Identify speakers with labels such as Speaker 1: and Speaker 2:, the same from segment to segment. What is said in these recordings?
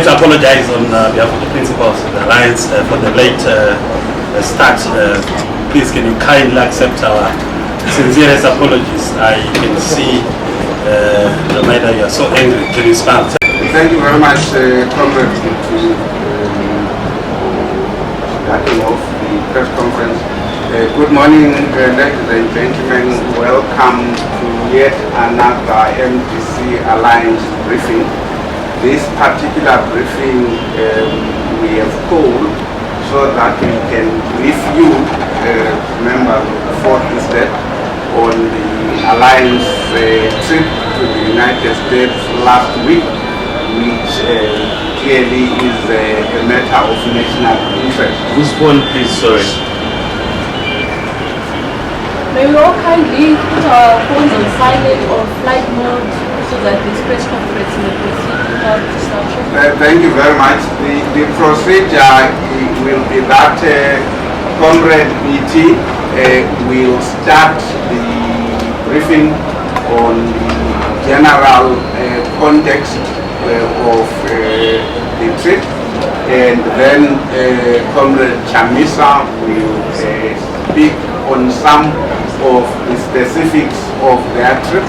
Speaker 1: to apologize on behalf of the principals of the Alliance for the late start. Please, can you kindly accept our sincerest apologies? I can see no matter you are so angry. Can you smile?
Speaker 2: Thank you very much, Comrade, to starting off the press conference. Good morning, ladies and gentlemen. Welcome to yet another MDC Alliance briefing. This particular briefing we have called so that we can brief you, members of the fourth step, on the Alliance trip to the United States last week, which clearly is a matter of national interest.
Speaker 1: Whose phone, please? Sorry.
Speaker 3: May we all kindly put our phones on silent or flight mode so that this press conference may proceed without disruption?
Speaker 2: Thank you very much. The procedure will be that Comrade BT will start the briefing on the general context of the trip, and then Comrade Chamisa will speak on some of the specifics of their trip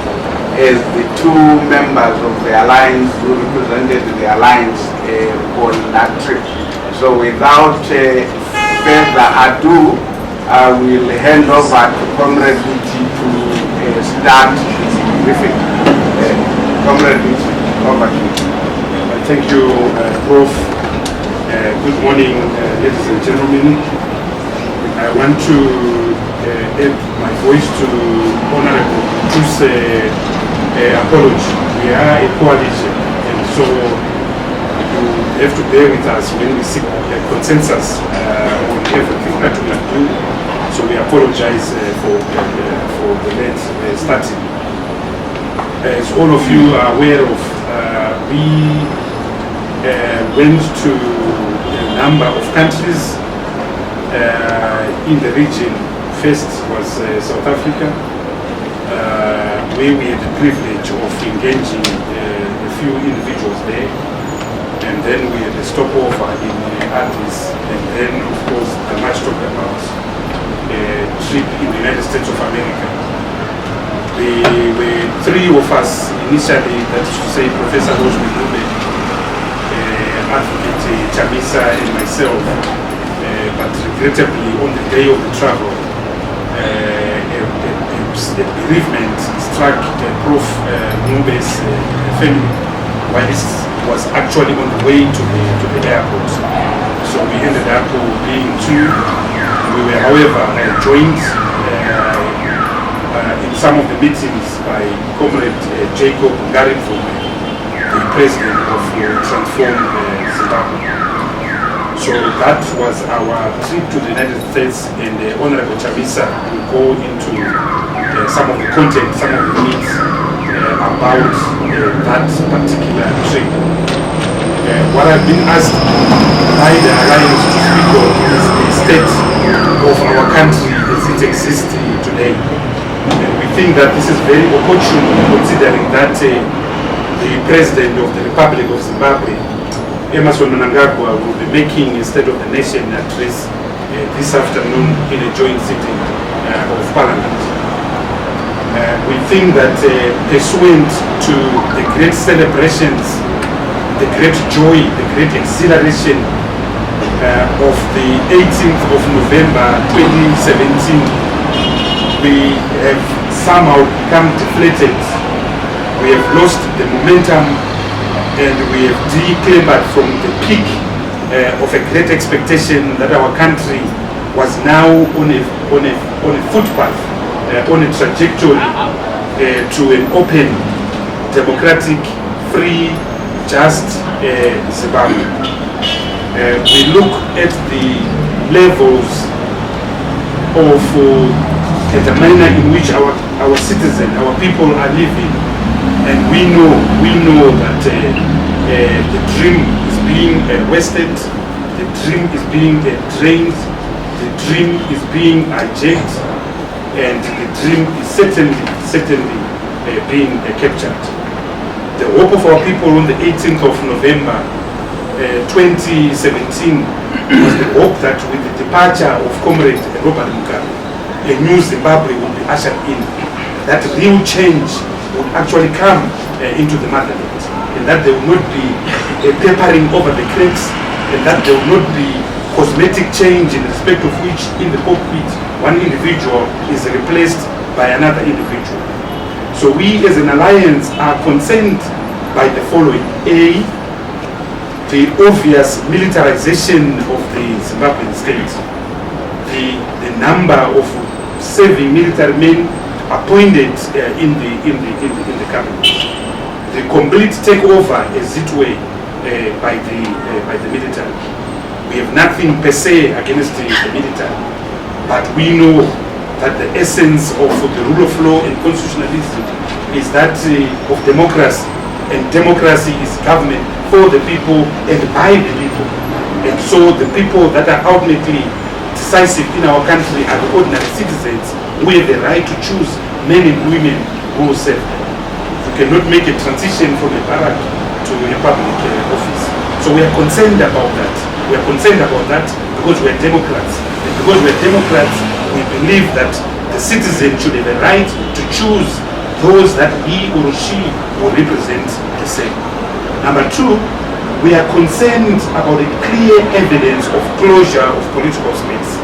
Speaker 2: as the two members of the Alliance who represented the Alliance on that trip. So without further ado, I will hand over to Comrade Biti to start the briefing. Comrade Biti, over to you.
Speaker 4: Thank you, Prof. Good morning, ladies and gentlemen. I want to add my voice to Honorable Tu's apology. We are a coalition, and so you have to bear with us when we seek a consensus on everything that we do. So we apologize for the late starting. As all of you are aware of, we went to a number of countries in the region. First was South Africa, where we had the privilege of engaging a few individuals there, and then we had a stopover in Addis, and then of course the much talked about trip in the United States of America. There were three of us initially, that is to say Professor Rose Migube, Advocate Chamisa and myself, but regrettably on the day of the travel, a bereavement struck Prof. Mube's family while he was actually on the way to the airport. So we ended up being two. We were, however, joined in some of the meetings by Comrade Jacob Garifo, the president of Transform Zimbabwe. So that was our trip to the United States, and Honorable Chamisa will go into some of the content, some of the needs about that particular trip. What I've been asked by the Alliance to speak of is the state of our country as it exists today. And we think that this is very opportune, considering that the President of the Republic of Zimbabwe, Emmerson Mnangagwa, will be making a State of the Nation address this afternoon in a joint sitting of Parliament. We think that pursuant to the great celebrations, the great joy, the great exhilaration of the 18th of November 2017, we have somehow become deflated. We have lost the momentum, and we have declambered from the peak of a great expectation that our country was now on a footpath, on a trajectory to an open, democratic, free, just Zimbabwe. We look at the levels of the manner in which our citizens, our people are living, and we know that the dream is being wasted, the dream is being drained, the dream is being hijacked, and the dream is certainly being captured. The hope of our people on the 18th of November 2017 was the hope that with the departure of Comrade Robert Mugabe, a new Zimbabwe would be ushered in, that real change would actually come into the motherland, and that there would not be a papering over the cracks, and that there would not be cosmetic change in respect of which in the cockpit one individual is replaced by another individual. So we as an alliance are concerned by the following. A, the obvious militarization of the Zimbabwean state, the number of serving military men appointed in the cabinet, the complete takeover, as it were, by the military. We have nothing per se against the military, but we know that the essence of the rule of law and constitutionalism is that of democracy, and democracy is government for the people and by the people. And so the people that are ultimately decisive in our country are the ordinary citizens who have the right to choose men and women who will serve them. You cannot make a transition from a barrack to a public office. So we are concerned about that. We are concerned about that because we are Democrats. And because we are Democrats, we believe that the citizen should have a right to choose those that he or she will represent the same. Number two, we are concerned about the clear evidence of closure of political space.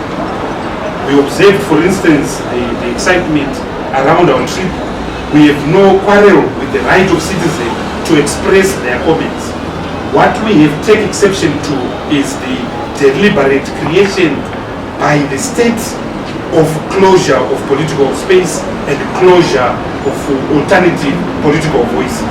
Speaker 4: We observed, for instance, the excitement around our trip. We have no quarrel with the right of citizens to express their comments. What we have taken exception to is the deliberate creation by the state of closure of political space and closure of alternative political voices.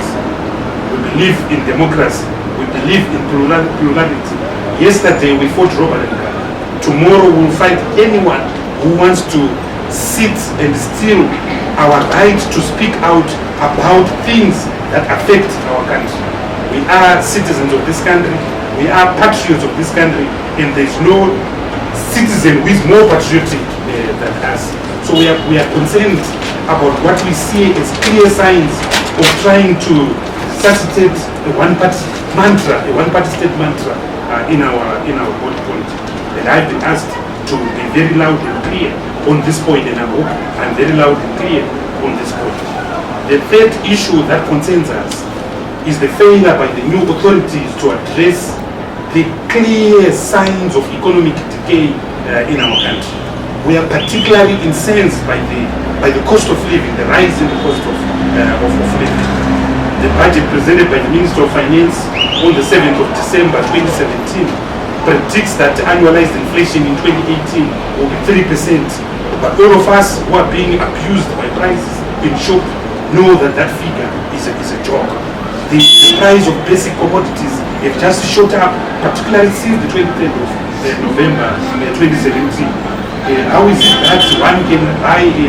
Speaker 4: We believe in democracy. We believe in plurality. Yesterday we fought Robert Mugabe. Tomorrow we'll fight anyone who wants to sit and steal our right to speak out about things that affect our country. We are citizens of this country. We are patriots of this country, and there's no citizen who is more patriotic than us. So we are concerned about what we see as clear signs of trying to resuscitate a one-party mantra, a one-party state mantra in our body politic. And I've been asked to be very loud and clear on this point, and I hope I'm very loud and clear on this point. The third issue that concerns us is the failure by the new authorities to address the clear signs of economic decay in our country. We are particularly incensed by the cost of living, the rise in the cost of living. The budget presented by the Minister of Finance on the 7th of December 2017 predicts that annualized inflation in 2018 will be 3%. But all of us who are being abused by prices in shop know that that figure is a joke. The price of basic commodities have just shot up, particularly since the 23rd of November 2017. How is it that one can buy a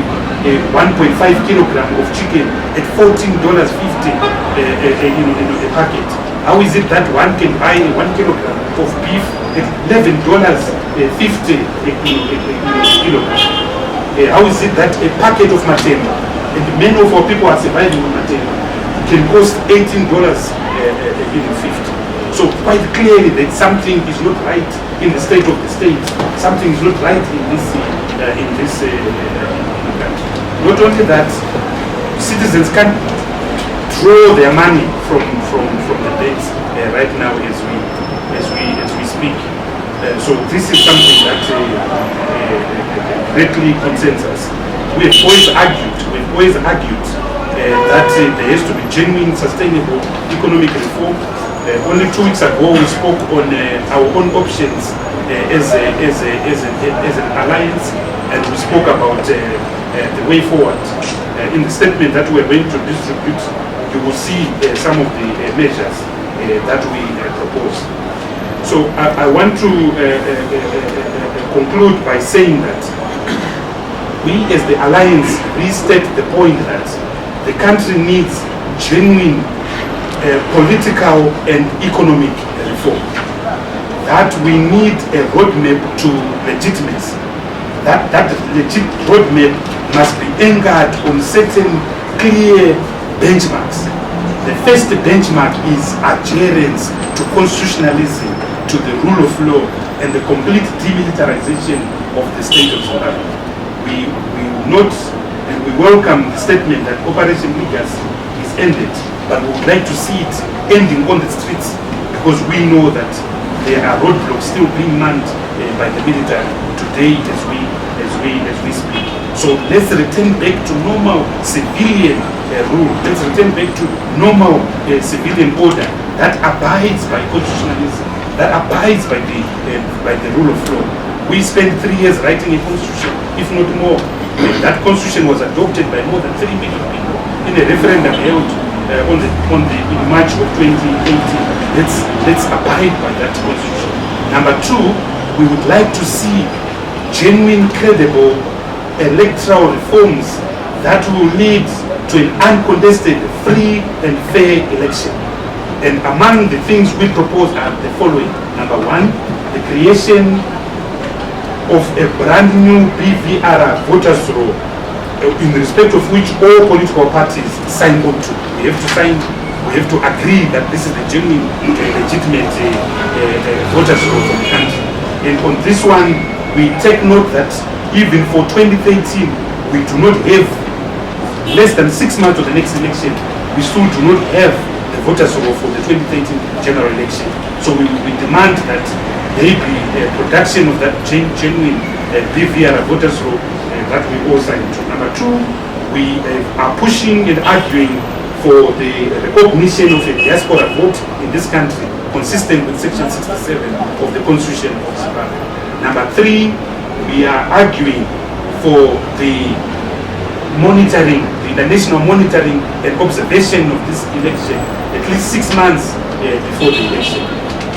Speaker 4: 1.5 kilogram of chicken at $14.50 a packet? How is it that one can buy 1 kilogram of beef at $11.50 a kilogram? How is it that a packet of matema, and many of our people are surviving on matema, can cost $18.50? So quite clearly that something is not right in the state of the state. Something is not right in this country. Not only that, citizens can't draw their money from the banks right now as we speak. So this is something that greatly concerns us. We have always argued that there has to be genuine, sustainable economic reform. Only 2 weeks ago, we spoke on our own options as an alliance, and we spoke about the way forward. In the statement that we are going to distribute, you will see some of the measures that we propose. So I want to conclude by saying that we as the alliance restate the point that the country needs genuine political and economic reform. That we need a roadmap to legitimacy. That legit roadmap must be anchored on certain clear benchmarks. The first benchmark is adherence to constitutionalism, to the rule of law, and the complete demilitarization of the state of Zimbabwe. We will not, and we welcome the statement that Operation Legacy is ended, but we would like to see it ending on the streets, because we know that there are roadblocks still being manned by the military today as we speak. So let's return back to normal civilian rule. Let's return back to normal civilian order that abides by constitutionalism, that abides by the rule of law. We spent 3 years writing a constitution, if not more. That constitution was adopted by more than 3 million people in a referendum held in March of 2018. Let's abide by that constitution. Number 2, we would like to see genuine, credible electoral reforms that will lead to an uncontested, free and fair election. And among the things we propose are the following. Number 1, the creation of a brand new BVR voters roll, in respect of which all political parties sign on to. We have to agree that this is the genuine, legitimate voters roll for the country. And on this one, we take note that even for 2013, we do not have, less than 6 months of the next election, we still do not have the voters roll for the 2013 general election. So we demand that there be a production of that genuine BVR voters roll that we all sign to. Number 2, we are pushing and arguing for the recognition of a diaspora vote in this country, consistent with Section 67 of the Constitution of Zimbabwe. Number 3, we are arguing for the monitoring, the international monitoring and observation of this election at least 6 months before the election.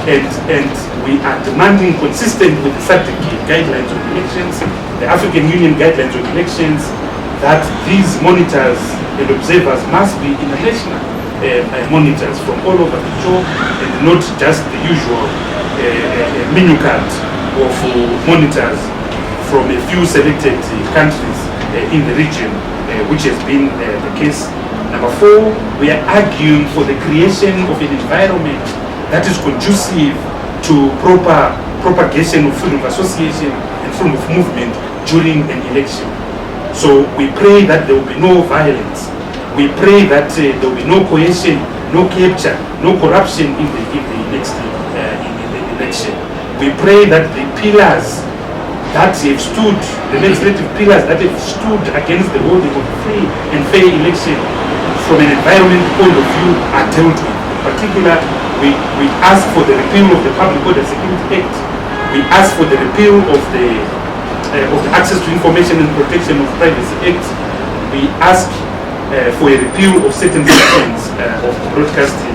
Speaker 4: And we are demanding, consistent with the SADC guidelines on elections, the African Union guidelines on elections, that these monitors and observers must be international monitors from all over the globe, and not just the usual menu card of monitors from a few selected countries in the region, which has been the case. Number 4, we are arguing for the creation of an environment that is conducive to proper propagation of freedom of association and freedom of movement during an election. So we pray that there will be no violence. We pray that there will be no coercion, no capture, no corruption in the next election. We pray that the pillars that have stood, the legislative pillars that have stood against the holding of free and fair election from an environment point of view are dealt with. In particular, we ask for the repeal of the Public Order Security Act. We ask for the repeal of the Access to Information and Protection of Privacy Act. We ask for a repeal of certain sections of the Broadcasting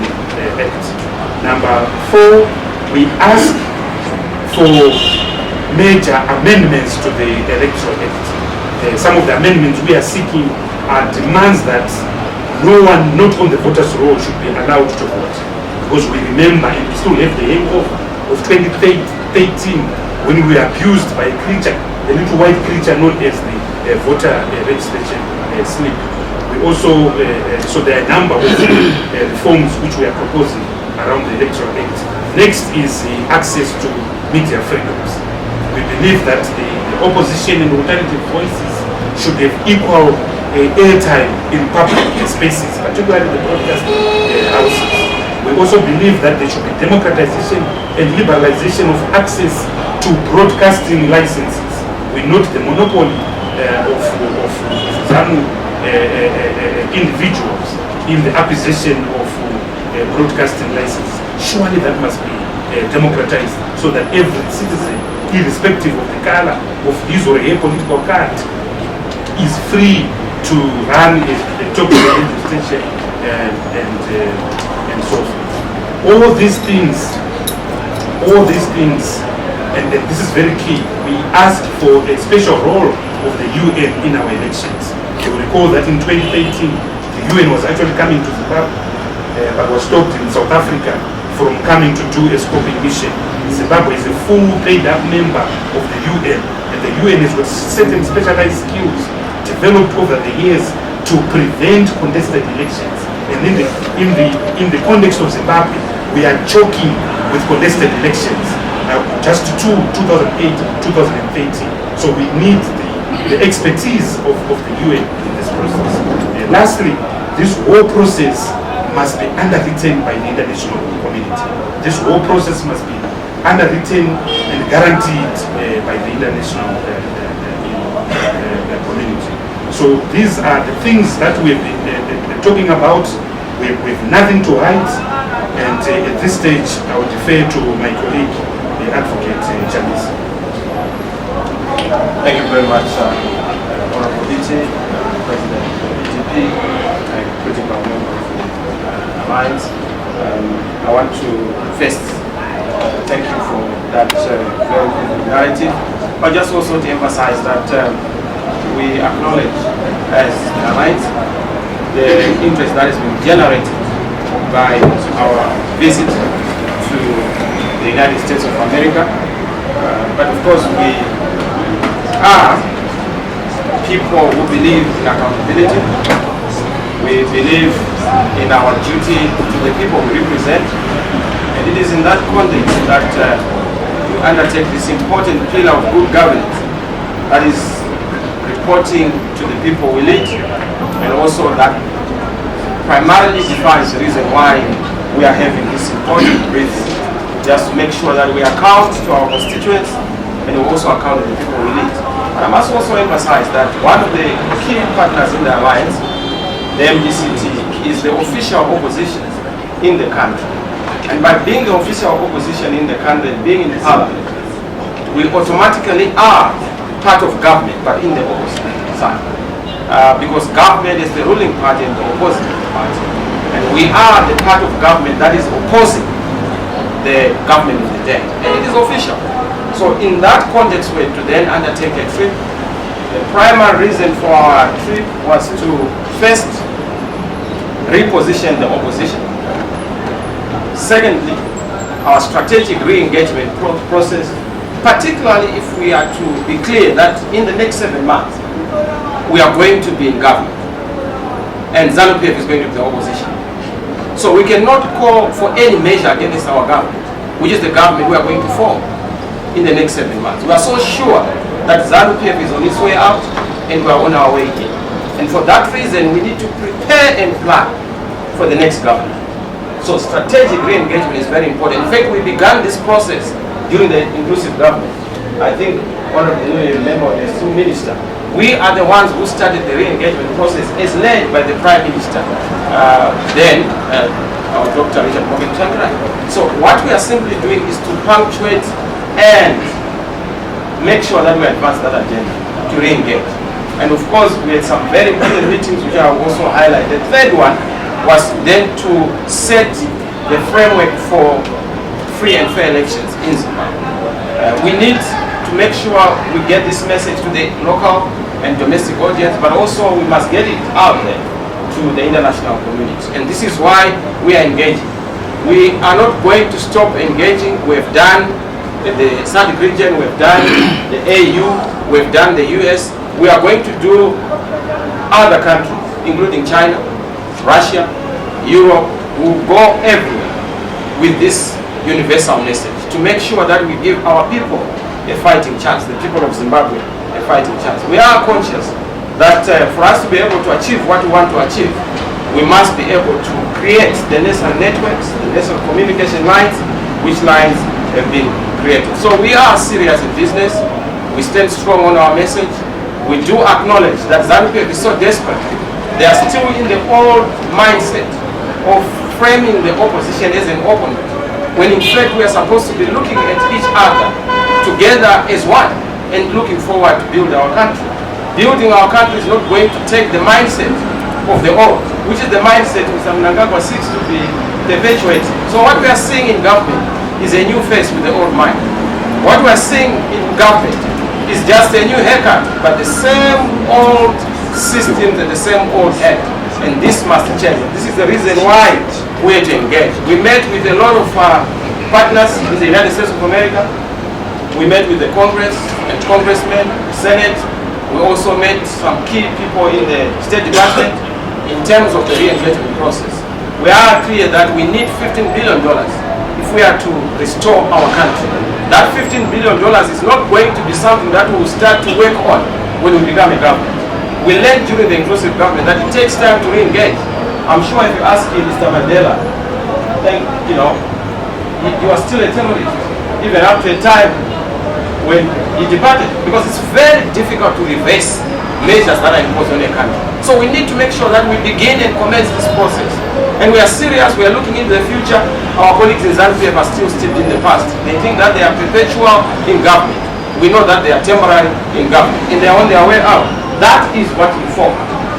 Speaker 4: Act. Number 4, we ask for major amendments to the Electoral Act. Some of the amendments we are seeking are demands that no one not on the voters' roll should be allowed to vote. Because we remember and we still have the hangover of 2013 when we were abused by a creature, a little white creature known as the voter registration slip. We also, so there are a number of reforms which we are proposing around the Electoral Act. Next is the access to media freedoms. We believe that the opposition and alternative voices should have equal airtime in public spaces, particularly the broadcast houses. We also believe that there should be democratization and liberalization of access to broadcasting licenses. We note the monopoly of Zanu individuals in the acquisition of broadcasting licenses. Surely that must be democratized so that every citizen, irrespective of the color of his or her political card, is free to run a talk radio station and so forth. All these things, and this is very key, we ask for a special role of the UN in our elections. You will recall that in 2018, the UN was actually coming to Zimbabwe, but was stopped in South Africa from coming to do a scoping mission. Zimbabwe is a full paid-up member of the UN, and the UN has got certain specialized skills developed over the years to prevent contested elections. And in the context of Zimbabwe, we are choking with contested elections, just 2008, 2013. So we need the expertise of the UN in this process. Lastly, this whole process must be underwritten by the international community. This whole process must be underwritten and guaranteed by the international community. So these are the things that we've been talking about. We have nothing to hide, and at this stage I would defer to my colleague, the advocate Janice.
Speaker 5: Thank you very much, Honorable DT, President of the BGP, and critical member of the Alliance. I want to first thank you for that very good narrative, but just also to emphasize that we acknowledge as the Alliance the interest that has been generated by our visit to the United States of America. But of course we are people who believe in accountability. We believe in our duty to the people we represent. And it is in that context that we undertake this important pillar of good governance, that is reporting to the people we lead, and also that primarily defines the reason why we are having this important briefing, just to make sure that we account to our constituents and we also account to the people we lead. But I must also emphasize that one of the key partners in the Alliance, the MDCT, is the official opposition in the country. And by being the official opposition in the country, being in parliament, we automatically are part of government, but in the opposite side. Because government is the ruling party and the opposing party. And we are the part of government that is opposing the government of the day. And it is official. So in that context, we had to then undertake a trip. The primary reason for our trip was to first reposition the opposition. Secondly, our strategic re-engagement process, particularly if we are to be clear that in the next 7 months, we are going to be in government, and Zanu-PF is going to be the opposition. So we cannot call for any measure against our government, which is the government we are going to form in the next 7 months. We are so sure that Zanu-PF is on its way out, and we are on our way in. And for that reason, we need to prepare and plan for the next government. So strategic re-engagement is very important. In fact, we began this process during the inclusive government. I think one of the new members, the two minister, we are the ones who started the re-engagement process as led by the Prime Minister, then our Dr. Richard Morgan Chandra. So what we are simply doing is to punctuate and make sure that we advance that agenda to re-engage. And of course, we had some very important meetings which I will also highlight. The third one was then to set the framework for free and fair elections in Zimbabwe. We need to make sure we get this message to the local and domestic audience, but also we must get it out there to the international community. And this is why we are engaging. We are not going to stop engaging. We've done the SADC region, we've done the AU, we've done the US. We are going to do other countries, including China, Russia, Europe. We'll go everywhere with this universal message to make sure that we give our people a fighting chance, the people of Zimbabwe a fighting chance. We are conscious that for us to be able to achieve what we want to achieve, we must be able to create the necessary networks, the necessary communication lines, which lines have been created. So we are serious in business. We stand strong on our message. We do acknowledge that Zanu-PF is so desperate. They are still in the old mindset of framing the opposition as an opponent, when in fact we are supposed to be looking at each other together as one and looking forward to build our country. Building our country is not going to take the mindset of the old, which is the mindset Mr. Mnangagwa seeks to be perpetuated. So what we are seeing in government is a new face with the old mind. What we are seeing in government is just a new haircut, but the same old systems and the same old head. And this must change. This is the reason why we are to engage. We met with a lot of partners in the United States of America. We met with the Congress and congressmen, Senate. We also met some key people in the State Department in terms of the re-engagement process. we are clear that we need $15 billion if we are to restore our country. That $15 billion is not going to be something that we will start to work on when we become a government. We learned during the inclusive government that it takes time to re-engage. I'm sure if you ask Mr. Mandela, then, you know, he was still a terrorist, even up to a time when he departed, because it's very difficult to reverse measures that are imposed on a country. So we need to make sure that we begin and commence this process. And we are serious, we are looking into the future. Our colleagues in Zanu-PF are still steeped in the past. They think that they are perpetual in government. We know that they are temporary in government, and they are on their way out. That is what we form.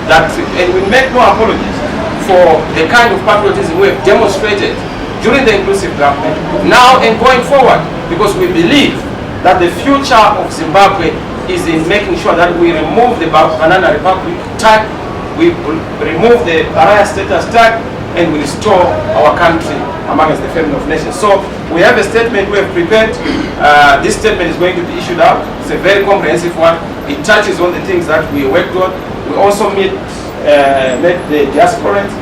Speaker 5: And we make no apologies for the kind of patriotism we have demonstrated during the inclusive government, now and going forward, because we believe that the future of Zimbabwe is in making sure that we remove the Banana Republic tag, we remove the pariah status tag, and we restore our country amongst the family of nations. So we have a statement we have prepared. This statement is going to be issued out. It's a very comprehensive one. It touches on the things that we worked on. We also met the diasporans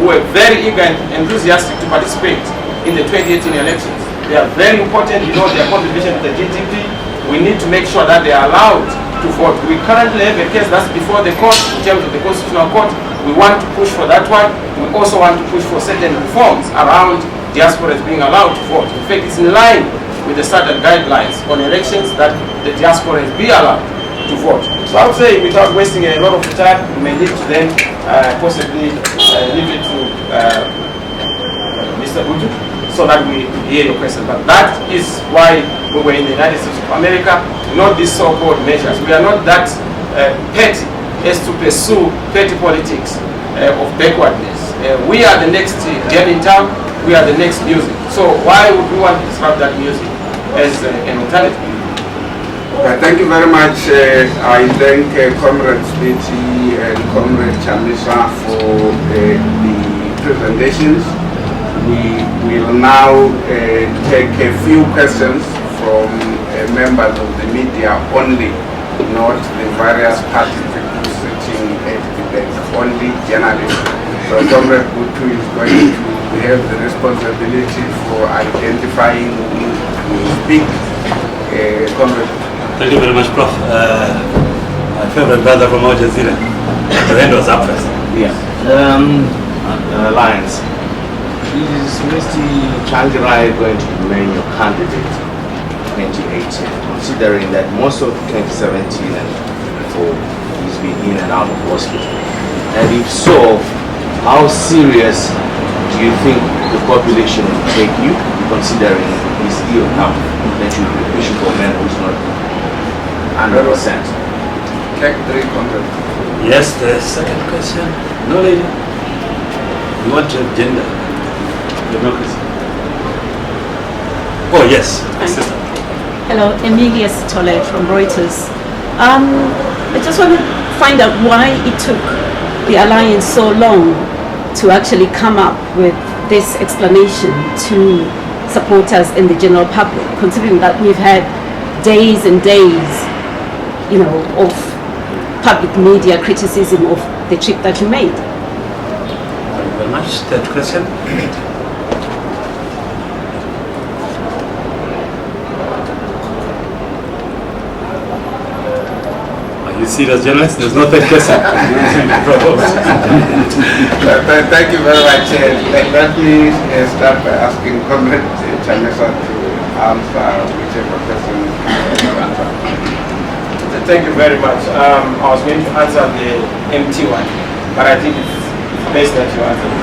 Speaker 5: who were very eager and enthusiastic to participate in the 2018 elections. They are very important, you know, their contribution to the GDP. We need to make sure that they are allowed to vote. We currently have a case that's before the court in terms of the Constitutional Court. We want to push for that one. We also want to push for certain reforms around diasporas being allowed to vote. In fact, it's in line with the standard guidelines on elections that the diasporas be allowed to vote. So I would say, without wasting a lot of time, we may need to then possibly leave it to Mr. Buju, so that we hear your question. But that is why we were in the United States of America, not these so-called measures. We are not that petty as to pursue petty politics of backwardness. We are the next game in town. We are the next music. So why would we want to disrupt that music as an alternative?
Speaker 2: Thank you very much. I thank Comrade Spiti and Comrade Chamisa for the presentations. We will now take a few questions from members of the media only, not the various party people sitting at the deck, only journalists. So Comrade Butu is going to have the responsibility for identifying who will speak. Comrade.
Speaker 1: Thank you very much, Prof. My favorite brother from Al Jazeera. The hand was up first.
Speaker 6: Yeah. Alliance. Is Mr. Changirai going to remain your candidate in 2018, considering that most of 2017 and before he's been in and out of hospital? And if so, how serious do you think the population will take you, considering he's ill now, that you'll be pushing for a man who's not 100%?
Speaker 2: Take 300.
Speaker 1: Yes, the second question. No, lady. You want to have gender? Democracy. Oh, yes. Sister.
Speaker 7: Hello, Emilia Sitole from Reuters. I just want to find out why it took the Alliance so long to actually come up with this explanation to supporters and the general public, considering that we've had days and days, you know, of public media criticism of the trip that you made.
Speaker 1: Thank you very much. Third question. You serious journalist? There's no third question.
Speaker 2: Thank you very much. Let me start by asking Comrade Chamisa to answer whichever question you answer.
Speaker 5: Thank you very much. I was going to answer the MT one, but I think it's best that you answer it.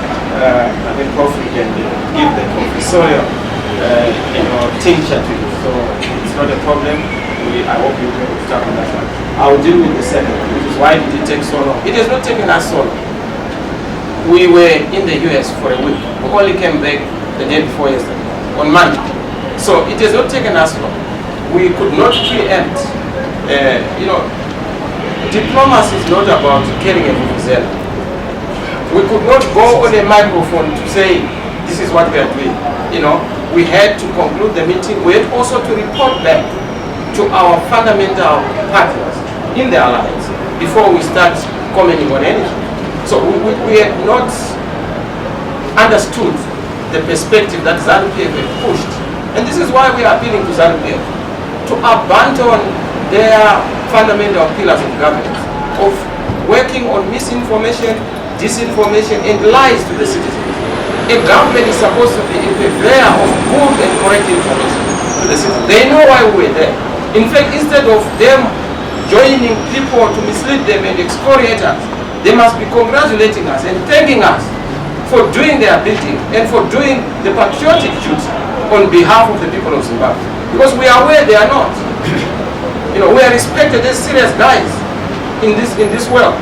Speaker 5: I think Prof can give the professorial tincture to you, so it's not a problem. I hope you will start on that one. I will deal with the second, which is why did it take so long? It has not taken us so long. We were in the US for a week. We only came back the day before yesterday, on Monday. So it has not taken us long. We could not preempt. Diplomacy is not about carrying a vuvuzela. We could not go on a microphone to say, this is what we are doing. We had to conclude the meeting. We had also to report back to our fundamental partners in the Alliance before we start commenting on anything. So we had not understood the perspective that Zanu-PF had pushed. And this is why we are appealing to Zanu-PF to abandon their fundamental pillars of governance, of working on misinformation, disinformation, and lies to the citizens. A government is supposed to be a purveyor of good and correct information to the citizens. They know why we were there. In fact, instead of them joining people to mislead them and excoriate us, they must be congratulating us and thanking us for doing their bidding and for doing the patriotic duty on behalf of the people of Zimbabwe. Because we are aware they are not. You know, we are respected as serious guys in this world.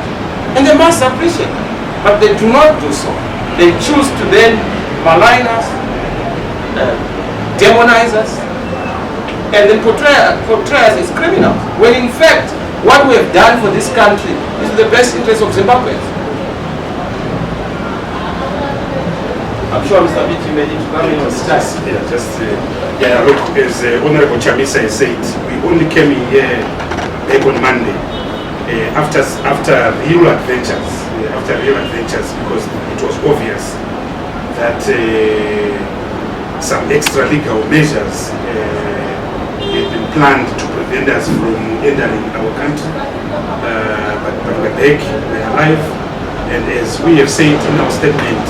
Speaker 5: And they must appreciate. But they do not do so. They choose to then malign us, demonize us, and then portray us as criminals. When in fact, what we have done for this country is the best interest of Zimbabweans. I'm sure Mr. Biti may need to come in on this time.
Speaker 4: Look, as Honorable Chamisa has said, we only came here back on Monday after real adventures, because it was obvious that some extra legal measures had been planned to prevent us from entering our country, but we're back, we're alive, and as we have said in our statement,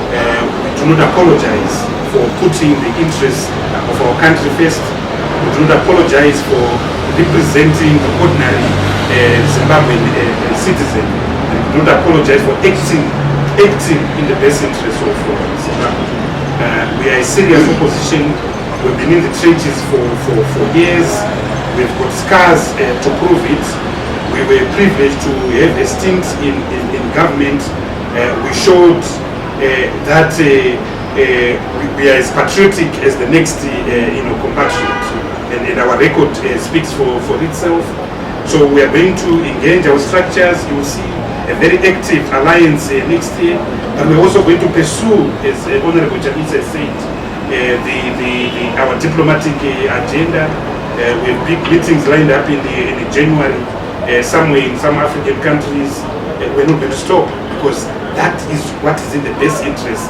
Speaker 4: we do not apologize for putting the interests of our country first. We do not apologize for representing the ordinary Zimbabwean citizen. We do not apologize for acting in the best interest of Zimbabwe. We are a serious opposition. We've been in the trenches for years. We've got scars to prove it. We were privileged to have a stint in government. We showed that we are as patriotic as the next compatriot, and our record speaks for itself. So we are going to engage our structures. You will see a very active alliance next year, but we're also going to pursue, as Honorable Chamisa said, our diplomatic agenda. We have big meetings lined up in January somewhere in some African countries. We're not going to stop, because that is what is in the best interest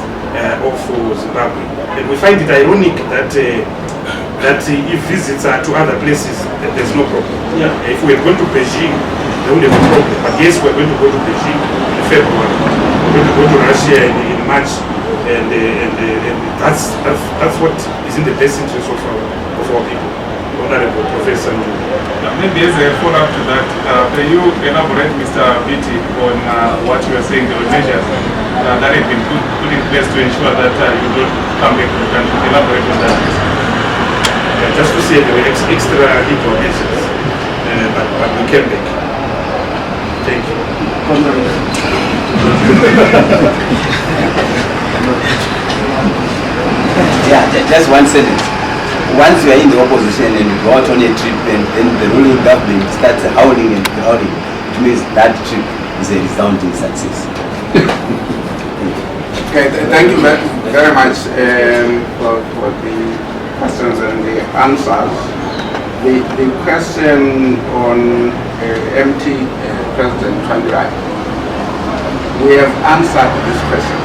Speaker 4: of Zimbabwe. And we find it ironic that if visits are to other places, there's no problem.
Speaker 1: Yeah.
Speaker 4: If we're going to Beijing, there wouldn't have a problem. But yes, we're going to go to Beijing in February. We're going to go to Russia in March, and that's what is in the best interest of our people. Honorable Professor.
Speaker 8: Maybe as a follow-up to that, can you elaborate, Mr. Biti, on what you are saying, the measures that have been put in place to ensure that you don't come back to the country? Elaborate on that.
Speaker 4: Just to say there were extra legal measures, but we came back. Thank you.
Speaker 9: Yeah, just one sentence. Once you are in the opposition and you go out on a trip and then the ruling government starts howling and growling, it means that trip is a resounding success.
Speaker 2: Okay, thank you very much for the questions and the answers. The question on MT President Twandirai, we have answered this question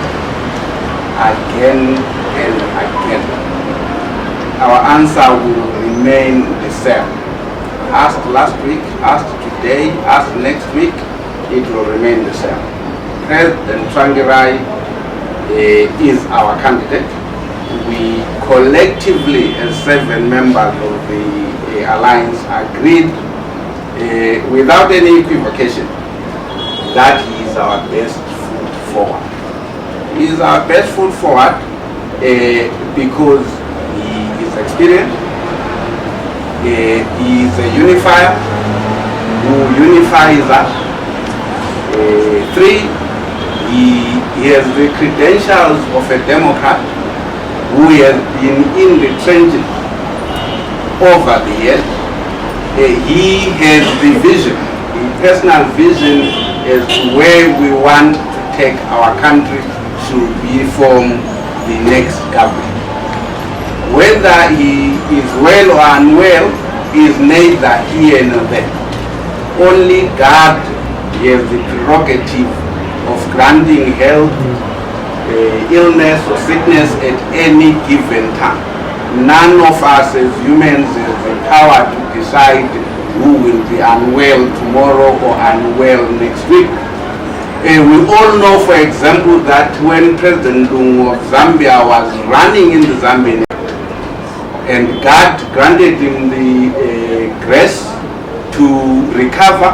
Speaker 2: again and again. Our answer will remain the same. Asked last week, asked today, asked next week, it will remain the same. President Twandirai is our candidate. We collectively, as 7 members of the Alliance, agreed without any equivocation that he is our best foot forward. He is our best foot forward because experience. He is a unifier who unifies us. 3, he has the credentials of a Democrat who has been in the trenches over the years. He has the vision, the personal vision as to where we want to take our country to be from the next government. Whether he is well or unwell is neither here nor there. Only God has the prerogative of granting health, illness or sickness at any given time. None of us as humans is empowered to decide who will be unwell tomorrow or unwell next week. We all know, for example, that when President Lungu of Zambia was running in the Zambian, and God granted him the grace to recover,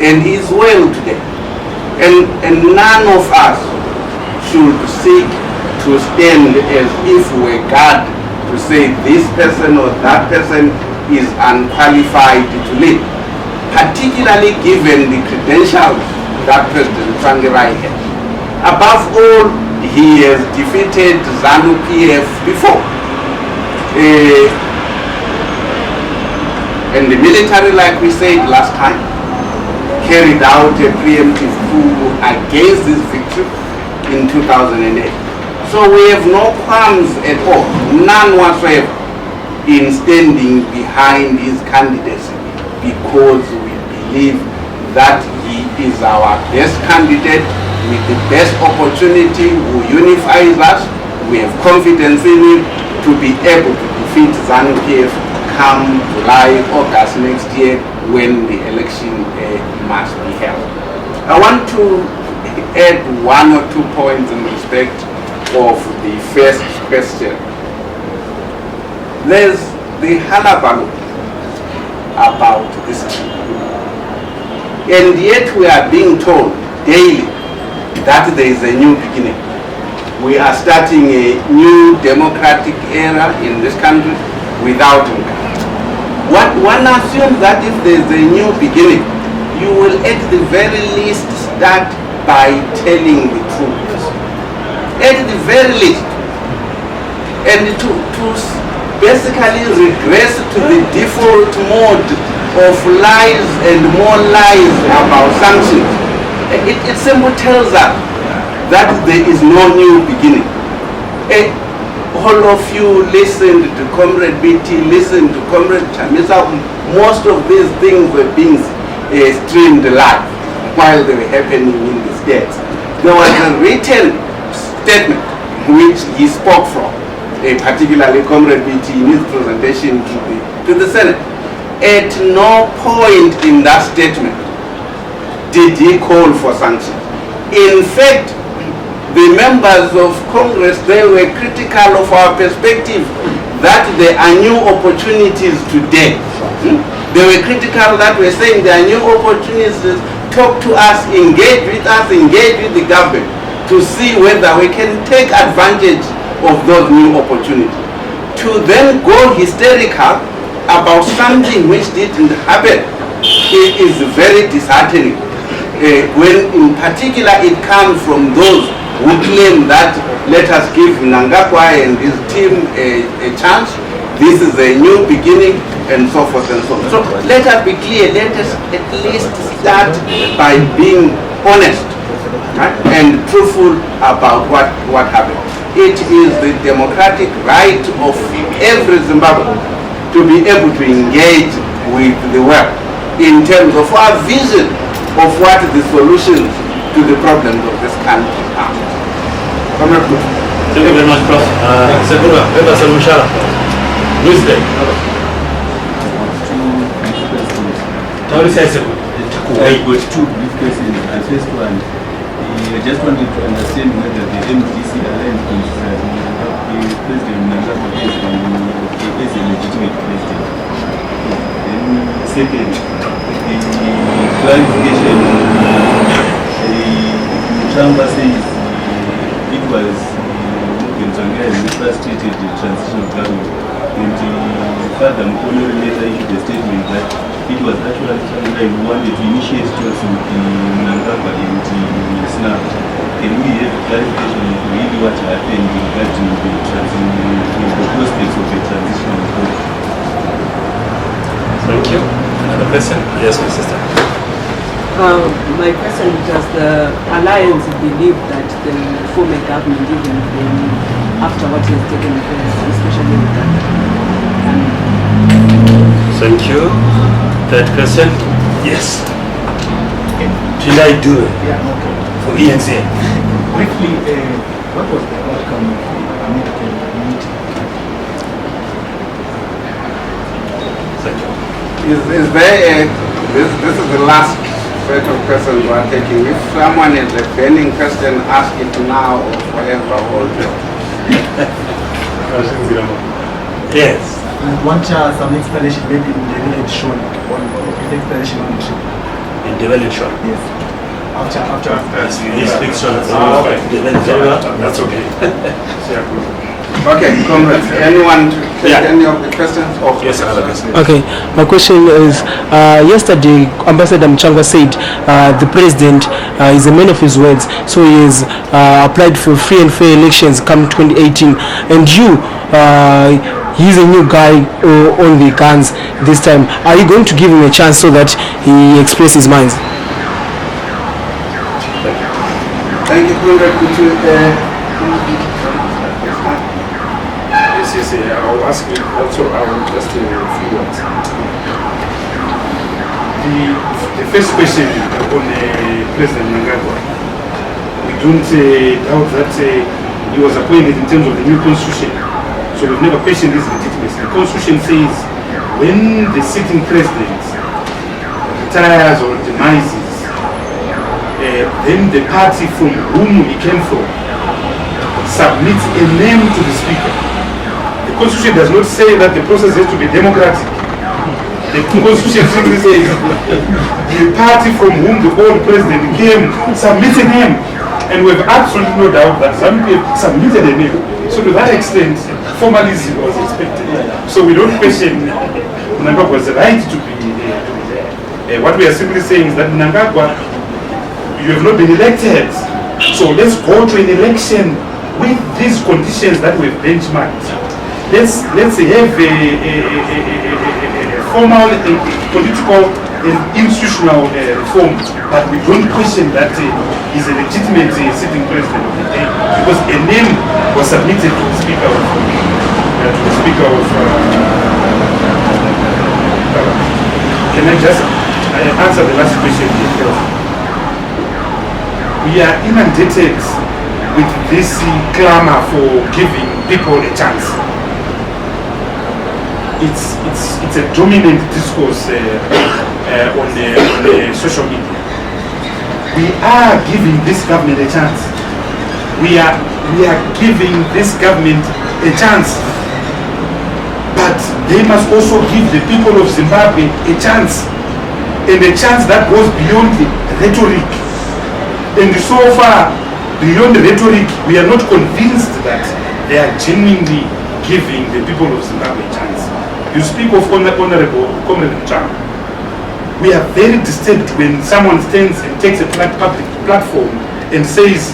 Speaker 2: and he is well today. And none of us should seek to stand as if we're God to say this person or that person is unqualified to lead, particularly given the credentials that President Tsvangirai had. Above all, he has defeated Zanu-PF before. And the military, like we said last time, carried out a preemptive coup against this victory in 2008. So we have no qualms at all, none whatsoever, in standing behind his candidacy, because we believe that he is our best candidate with the best opportunity, who unifies us. We have confidence in him to be able to defeat Zanu-PF come July, August next year, when the election must be held. I want to add 1 or 2 points in respect of the first question. There's the hullabaloo about this, and yet we are being told daily that there is a new beginning. We are starting a new democratic era in this country without him. One assumes that if there is a new beginning, you will at the very least start by telling the truth. At the very least, and to basically regress to the default mode of lies and more lies about sanctions. It simply tells us that there is no new beginning. All of you listened to Comrade BT, listened to Comrade Chamisa. Most of these things were being streamed live while they were happening in the States. There was a written statement which he spoke from, particularly Comrade BT in his presentation to the Senate. At no point in that statement did he call for sanctions. In fact, the members of Congress, they were critical of our perspective that there are new opportunities today. They were critical that we're saying there are new opportunities. Talk to us, engage with the government, to see whether we can take advantage of those new opportunities. To then go hysterical about something which didn't happen, it is very disheartening. When in particular it comes from those who claim that let us give Nangakwa and his team a chance, this is a new beginning, and so forth and so on. So let us be clear, let us at least start by being honest, right, and truthful about what happened. It is the democratic right of every Zimbabwean to be able to engage with the world in terms of our vision of what the solutions to the problems of this country are.
Speaker 1: Thank you very much, Prof. Segura, Wednesday.
Speaker 10: I've got 2 brief questions. The first one, I just wanted to understand whether the MDC Alliance considers President Nangagwa as a legitimate president. Then second, the clarification, Chamba says it was Tsvangirai who frustrated the transitional government, and Father Mkono later issued a statement that it was actually Tsvangirai who wanted to initiate talks with Mnangagwa and SNAP. Can we have clarification of really what happened regarding the prospects of a transitional government?
Speaker 1: Thank you. Another question? Yes, my sister.
Speaker 11: My question is, does the Alliance believe that the former government, even after what has taken place, especially with that?
Speaker 1: Thank you. Third question? Yes. Should I do it?
Speaker 4: Yeah, okay.
Speaker 1: For ENC?
Speaker 4: Briefly,
Speaker 12: What was the outcome of the American meeting?
Speaker 2: Is there this is the last set of questions we are taking. If someone has a burning question, ask it now or forever hold it.
Speaker 1: Yes.
Speaker 12: I want some explanation, maybe in the village shown, on explanation on the trip.
Speaker 1: In the village show?
Speaker 12: Yes. After.
Speaker 1: You speak Shona. Very well. That's okay.
Speaker 2: Okay, comrades. Anyone to take any of the questions?
Speaker 1: Yes, I have a question.
Speaker 13: Okay, my question is, yesterday Ambassador Mchangwa said the president is a man of his words, so he has applied for free and fair elections come 2018, and you, he's a new guy on the guns this time. Are you going to give him a chance so that he expresses his mind?
Speaker 2: Thank you, comrade.
Speaker 4: Yes, I'll ask you also, I will just a few words. The first question on President Mnangagwa, we don't doubt that he was appointed in terms of the new constitution, so we've never questioned his legitimacy. The constitution says when the sitting president retires or demises, then the party from whom he came from submits a name to the speaker. The Constitution does not say that the process has to be democratic. The Constitution simply says the party from whom the old president came submits a name. And we have absolutely no doubt that Zanu-PF submitted a name. So to that extent, formalism was expected. So we don't question Mnangagwa's right to be there. What we are simply saying is that Mnangagwa, you have not been elected. So let's go to an election with these conditions that we've benchmarked. Let's have a formal political and institutional reform, but we don't question that he's a legitimate sitting president of the day, because a name was submitted to the speaker of can I just answer the last question? We are inundated with this clamor for giving people a chance. It's a dominant discourse on the social media. We are giving this government a chance. We are giving this government a chance, but they must also give the people of Zimbabwe a chance, and a chance that goes beyond the rhetoric. And so far, beyond the rhetoric, we are not convinced that they are genuinely giving the people of Zimbabwe a chance. You speak of Honorable Comrade Mchangwa. We are very disturbed when someone stands and takes a public platform and says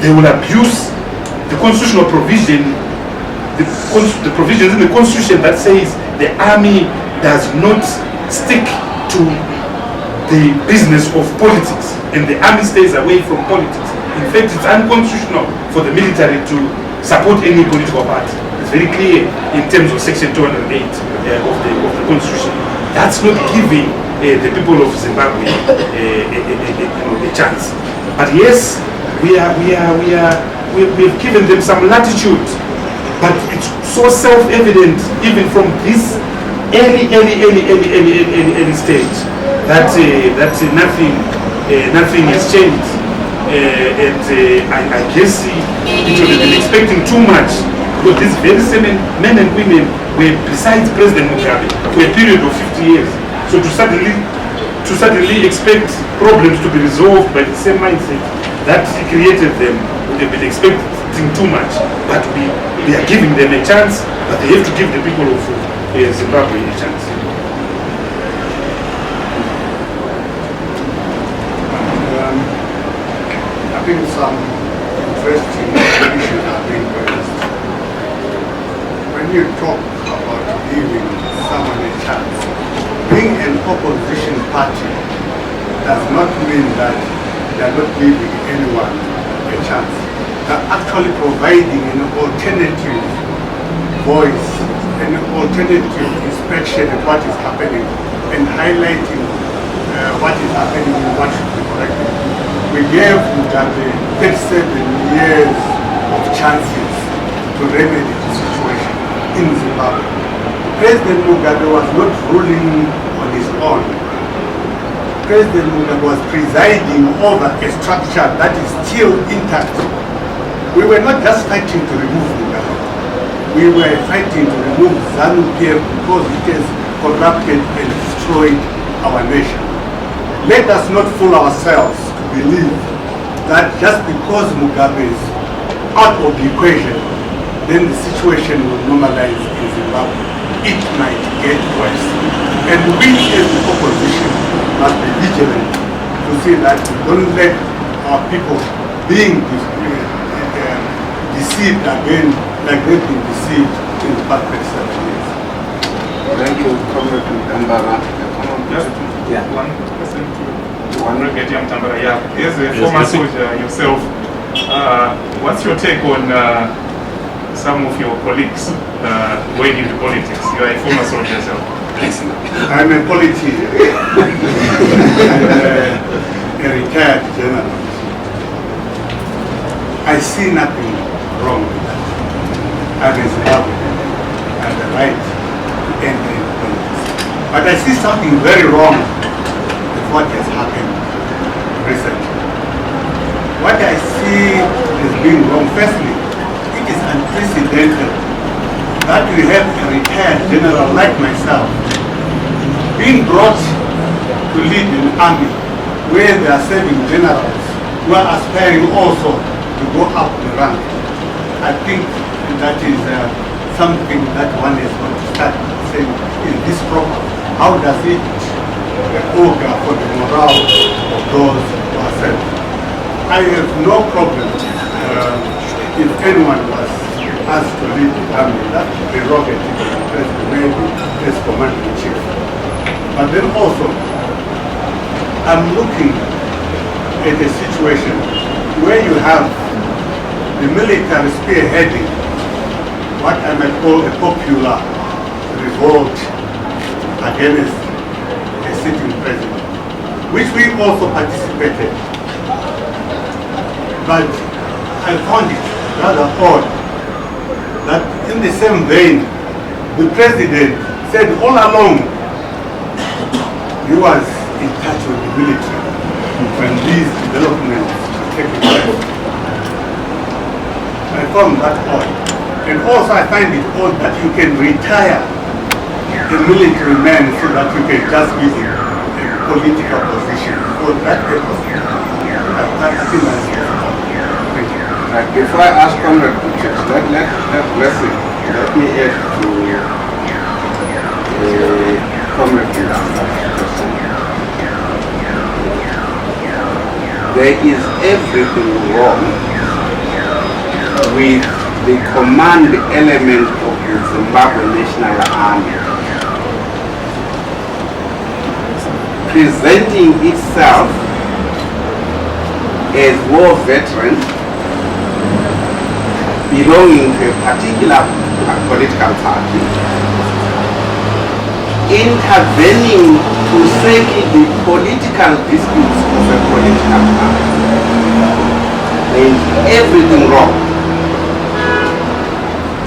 Speaker 4: they will abuse the constitutional provision, the provisions in the constitution that says the army does not stick to the business of politics and the army stays away from politics. In fact, it's unconstitutional for the military to support any political party. It's very clear in terms of Section 208 of the Constitution. That's not giving the people of Zimbabwe a chance. But yes, we've given them some latitude. But it's so self-evident, even from this early stage, that nothing has changed. I guess it would have been expecting too much, because these very same men and women were besides President Mugabe for a period of 50 years. So to suddenly expect problems to be resolved by the same mindset that created them would have been expecting too much. But we are giving them a chance, but they have to give the people of Zimbabwe a chance.
Speaker 14: I think some interesting issues are being raised. When you talk about giving someone a chance, being an opposition party does not mean that they are not giving anyone a chance. They are actually providing an alternative voice, an alternative inspection of what is happening, and highlighting what is happening and what should be corrected. We gave Mugabe 37 years of chances to remedy the situation in Zimbabwe. President Mugabe was not ruling on his own. President Mugabe was presiding over a structure that is still intact. We were not just fighting to remove Mugabe. We were fighting to remove Zanu-PF because it has corrupted and destroyed our nation. Let us not fool ourselves to believe that just because Mugabe is out of the equation, then the situation will normalize in Zimbabwe. It might get worse. And we as the opposition must be vigilant to see that we don't let our people being deceived again like they've been deceived in the past 37 years.
Speaker 2: Thank you, Comrade Mtambara.
Speaker 8: Yeah. One question to Comrade Mtambara. Yeah. As a former soldier yourself, what's your take on some of your colleagues going into politics? You are a former soldier yourself.
Speaker 14: I'm a politician. I'm a retired journalist. I see nothing wrong with that. I'm a Zimbabwean. I have the right to enter into politics. But I see something very wrong with what has happened recently. What I see as being wrong, firstly, it is unprecedented that we have a retired general like myself being brought to lead an army where there are serving generals who are aspiring also to go up the rank. I think that is something that one is going to start saying, is this proper? How does it augur for the morale of those who are serving? I have no problem if anyone was asked to lead the army. That prerogative of the President, maybe as Commander-in-Chief. But then also, I'm looking at a situation where you have the military spearheading what I might call a popular revolt against a sitting president, which we also participated. But I found it rather odd that in the same vein, the president said all along he was in touch with the military when these developments were taking place. I found that odd. And also I find it odd that you can retire a military man so that you can just give him a political position for that purpose. I think that's it.
Speaker 2: Before I ask Comrade Kuchek, let me add to Comrade question. There is everything wrong with the command element of the Zimbabwe National Army presenting itself as war veterans belonging to a particular political party, intervening to settle the political disputes of a political party. There is everything wrong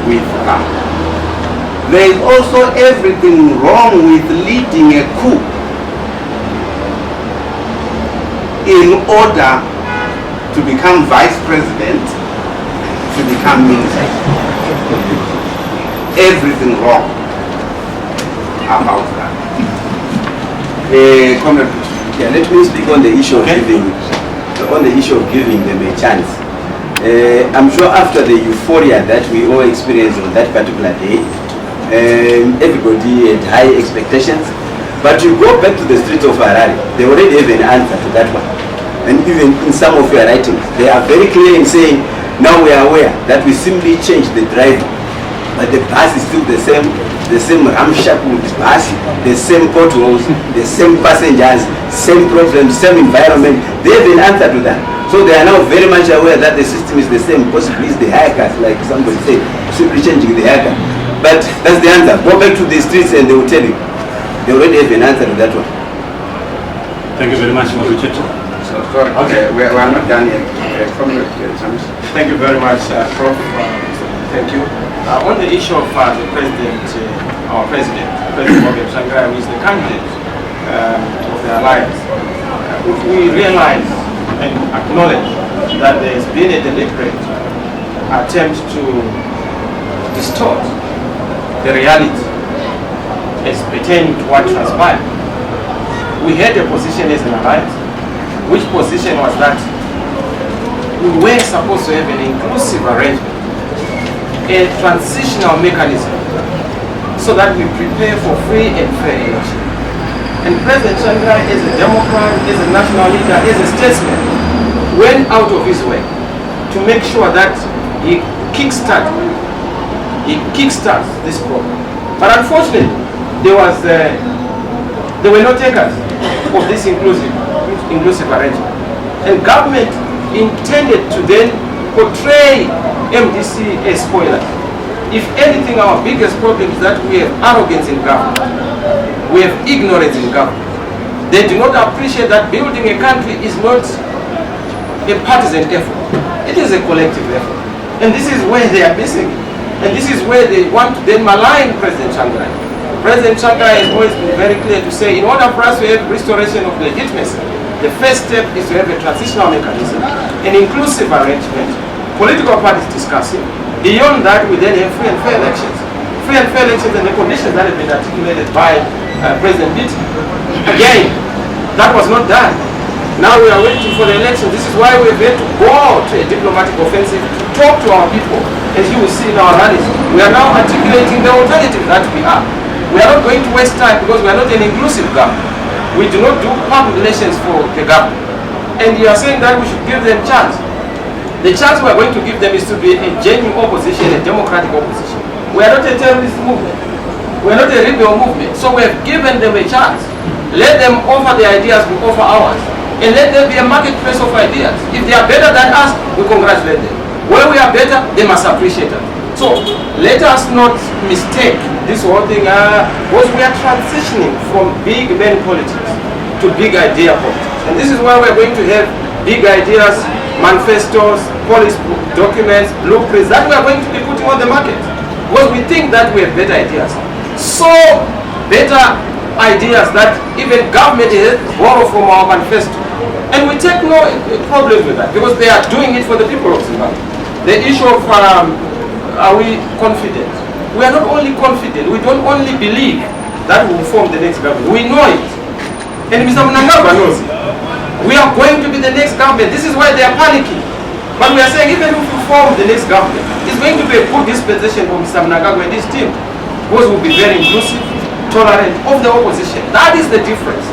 Speaker 2: with that. There is also everything wrong with leading a coup in order to become vice president, to become minister. Everything wrong about that.
Speaker 9: Yeah, let me speak on the issue of giving them a chance. I'm sure after the euphoria that we all experienced on that particular day, everybody had high expectations. But you go back to the streets of Harare, they already have an answer to that one. And even in some of your writings, they are very clear in saying, now we are aware that we simply changed the driver, but the bus is still the same ramshackle bus, the same potholes, the same passengers, same problems, same environment. They have an answer to that. So they are now very much aware that the system is the same, possibly it's the haircut, like somebody said, simply changing the haircut. But that's the answer. Go back to the streets and they will tell you. They already have an answer to that one.
Speaker 1: Thank you very much, Mr. Richard.
Speaker 2: So, sorry, okay, we are not done yet. Comrade James.
Speaker 5: Thank you very much, Prof. Thank you. On the issue of the President, President Morgan Shanghai, who is the candidate of the Alliance, if we realize and acknowledge that there has been a deliberate attempt to distort the reality as pertaining to what transpired. We had a position as an alliance, which position was that we were supposed to have an inclusive arrangement, a transitional mechanism, so that we prepare for free and fair election. And President Chandra, as a Democrat, as a national leader, as a statesman, went out of his way to make sure that he kickstarts this program. But unfortunately, there were no takers of this inclusive arrangement. And government intended to then portray MDC as spoilers. If anything, our biggest problem is that we have arrogance in government. We have ignorance in government. They do not appreciate that building a country is not a partisan effort. It is a collective effort. And this is where they are missing it. And this is where they want to then malign President Shanghai. President Shanghai has always been very clear to say, in order for us to have restoration of legitimacy, the first step is to have a transitional mechanism, an inclusive arrangement, political parties discussing. Beyond that, we then have free and fair elections. Free and fair elections and the conditions that have been articulated by President Pitt. Again, that was not done. Now we are waiting for the election. This is why we have had to go to a diplomatic offensive to talk to our people. As you will see in our rallies, we are now articulating the alternative that we are. We are not going to waste time because we are not an inclusive government. We do not do public relations for the government. And you are saying that we should give them chance. The chance we are going to give them is to be a genuine opposition, a democratic opposition. We are not a terrorist movement. We are not a rebel movement. So we have given them a chance. Let them offer their ideas, we offer ours. And let there be a marketplace of ideas. If they are better than us, we congratulate them. Where we are better, they must appreciate us. So let us not mistake this whole thing because we are transitioning from big man politics to big idea politics. And this is why we are going to have big ideas, manifestos, policy documents, blueprints that we are going to be putting on the market. Because we think that we have better ideas. So better ideas that even government has borrowed from our manifesto. And we take no problem with that because they are doing it for the people of Zimbabwe. The issue of are we confident? We are not only confident, we don't only believe that we will form the next government. We know it. And Mr. Mnangagwa knows it. We are going to be the next government. This is why they are panicking. But we are saying even if we form the next government, it's going to be a good dispensation for Mr. Mnangagwa and his team. Because we'll be very inclusive, tolerant of the opposition. That is the difference.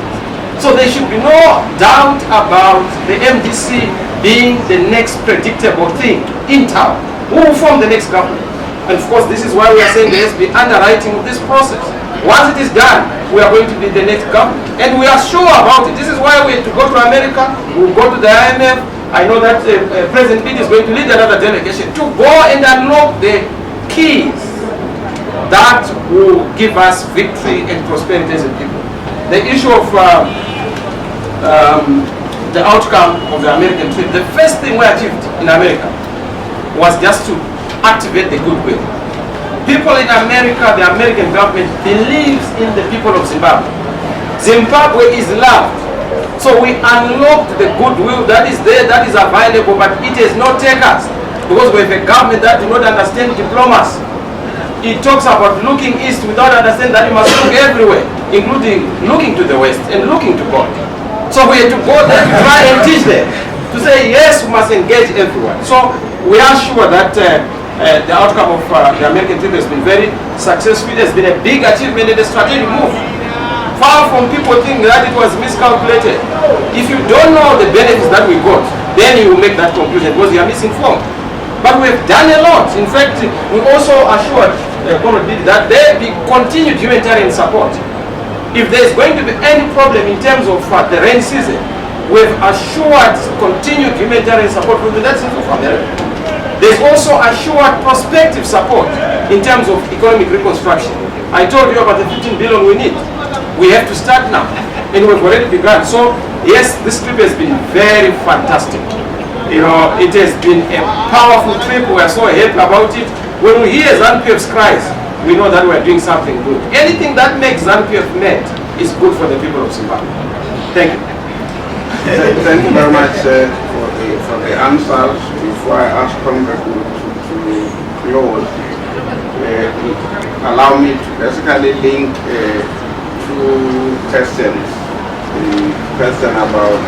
Speaker 5: So there should be no doubt about the MDC being the next predictable thing in town. Who will form the next government? And of course, this is why we are saying there has to be underwriting of this process. Once it is done, we are going to be the next government. And we are sure about it. This is why we have to go to America, we will go to the IMF. I know that President Pitt is going to lead another delegation to go and unlock the keys that will give us victory and prosperity as a people. The issue of the outcome of the American trip, the first thing we achieved in America was just to activate the goodwill. People in America, the American government believes in the people of Zimbabwe. Zimbabwe is loved. So we unlocked the goodwill that is there, that is available, but it has not taken us. Because we have a government that do not understand diplomacy. It talks about looking east without understanding that you must look everywhere, including looking to the west and looking to God. So we had to go there to try and teach them to say, yes, we must engage everyone. So we are sure that the outcome of the American trip has been very successful. It has been a big achievement and a strategic move. Far from people thinking that it was miscalculated. If you don't know the benefits that we got, then you will make that conclusion because you are misinformed. But we have done a lot. In fact, we also assured that there be continued humanitarian support. If there is going to be any problem in terms of the rain season, we have assured continued humanitarian support from the United States of America. There is also assured prospective support in terms of economic reconstruction. I told you about the 15 billion we need. We have to start now, and we've already begun. So yes, this trip has been very fantastic. You know, it has been a powerful trip. We are so happy about it. When we hear Zanu-PF's cries, we know that we are doing something good. Anything that makes Zanu-PF met is good for the people of Zimbabwe. Thank you.
Speaker 2: Thank you very much for the answers. Before I ask Comrade to close, allow me to basically link two questions. The question about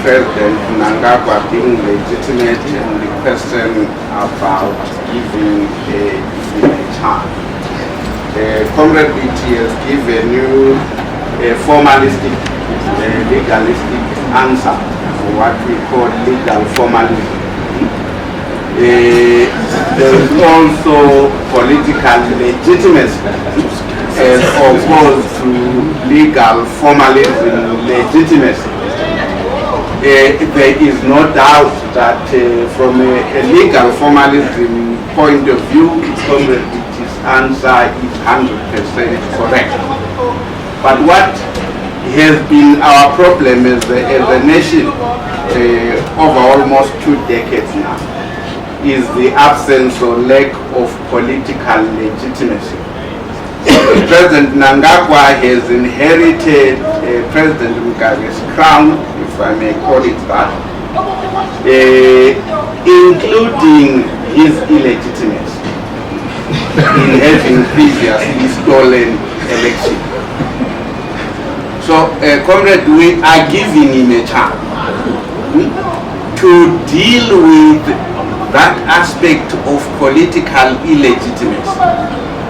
Speaker 2: President Mnangagwa being legitimate and the question about giving a chance. Comrade BT has given you a formalistic, legalistic answer, what we call legal formalism. There is also political legitimacy as opposed to legal formalism legitimacy. There is no doubt that from a legal formalism point of view, Comrade BT's answer is 100% correct. But what has been our problem as a nation over almost 2 decades now is the absence or lack of political legitimacy. President Mnangagwa has inherited President Mugabe's crown, if I may call it that, including his illegitimacy in having previously stolen election. So, Comrade, we are giving him a chance to deal with that aspect of political illegitimacy,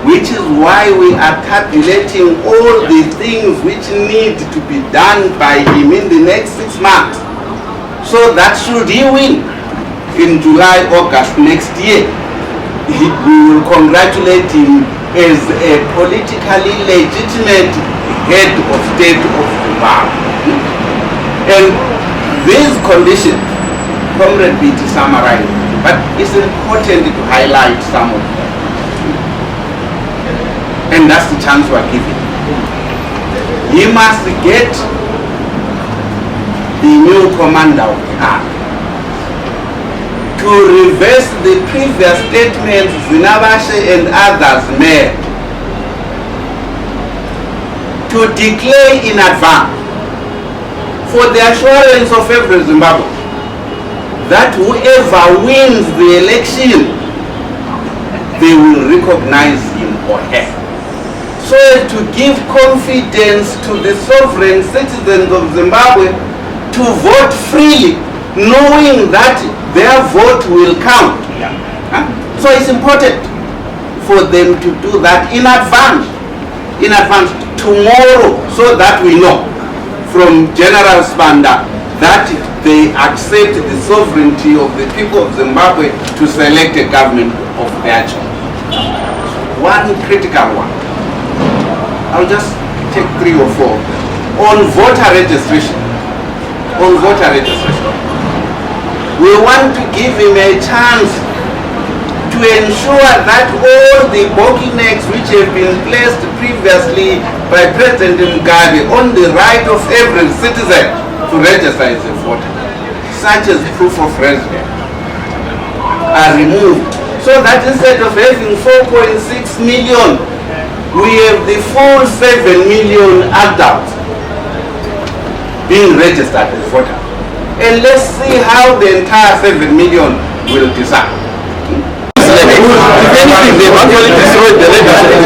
Speaker 2: which is why we are tabulating all the things which need to be done by him in the next 6 months, so that should he win in July, August next year, we will congratulate him as a politically legitimate head of state of Zimbabwe. And these conditions, Comrade BT summarized, but it's important to highlight some of them. And that's the chance we're giving. He must get the new commander of the army to reverse the previous statements Zinabashe and others made, to declare in advance for the assurance of every Zimbabwean that whoever wins the election, they will recognize him or her. So as to give confidence to the sovereign citizens of Zimbabwe to vote freely, knowing that their vote will count. So it's important for them to do that in advance tomorrow, so that we know from General Spanda that they accept the sovereignty of the people of Zimbabwe to select a government of their choice. One critical one. I'll just take 3 or 4. On voter registration. We want to give him a chance to ensure that all the bottlenecks which have been placed previously by President Mugabe on the right of every citizen to register as a voter, such as proof of residence, are removed, so that instead of having 4.6 million, we have the full 7 million adults being registered as voters. And let's see how the entire 7 million will decide. If anything, they've actually destroyed the legacy.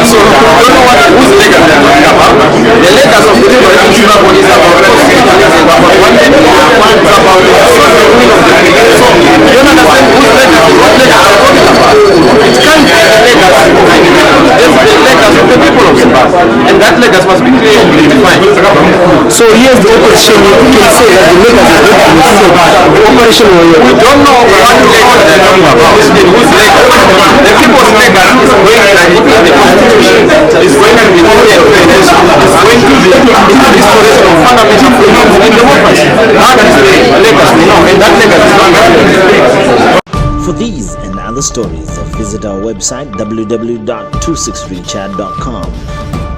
Speaker 2: So we don't know whose legacy they're talking about. The legacy of the liberation struggle is about constitutionalism, about one nation, it's about the will of the people. So you don't understand whose legacy, what legacy they're talking about. It can't be the legacy of the legacy of the people of Zimbabwe. And that legacy must be clearly defined.
Speaker 13: So here's the opposition. You can say that the legacy is not the operation.
Speaker 5: We don't know what legacy they're talking about. Whose legacy? The people's legacy is going like the constitution is going to be the is going to be the restoration of fundamental freedoms in democracy. That is the legacy, and that legacy is not going to.
Speaker 15: For these and other stories, visit our website www.263chat.com.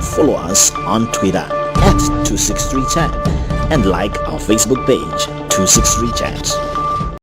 Speaker 15: Follow us on Twitter @263chat and like our Facebook page 263. 263 chat.